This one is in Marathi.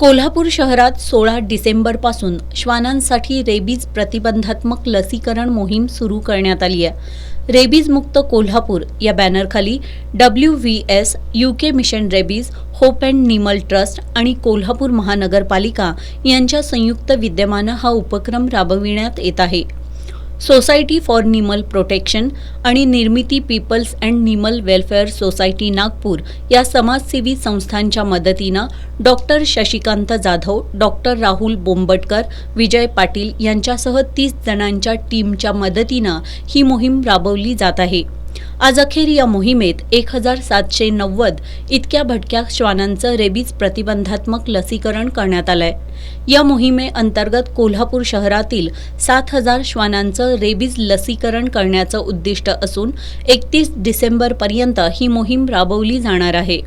कोल्हापूर शहरात 16 डिसेंबरपासून श्वानांसाठी रेबीज प्रतिबंधात्मक लसीकरण मोहीम सुरू करण्यात आली आहे। रेबीज मुक्त कोल्हापूर या बॅनरखाली WVS, UK mission rabies, hope and Nimal trust आणि कोल्हापूर महानगरपालिका यांच्या संयुक्त विद्यमाने हा उपक्रम राबविण्यात येत आहे। सोसायटी फॉर निमल प्रोटेक्शन आणि निर्मिती people's and animal welfare society Nagpur या समाजसेवी संस्थांच्या मदतीनं डॉक्टर शशिकांत जाधव, डॉक्टर राहुल बोंबटकर, विजय पाटील यांच्यासह 30 जणांच्या टीमच्या मदतीनं ही मोहीम राबवली जात आहे। आज अखेर या मोहिमेत 1790 इतक्या भटक्या श्वानांचं रेबीज प्रतिबंधात्मक लसीकरण करण्यात आलंय। या मोहिमेअंतर्गत कोल्हापूर शहरातील 7000 श्वानांचं रेबीज लसीकरण करण्याचं उद्दिष्ट असून 31 डिसेंबरपर्यंत ही मोहीम राबवली जाणार आहे।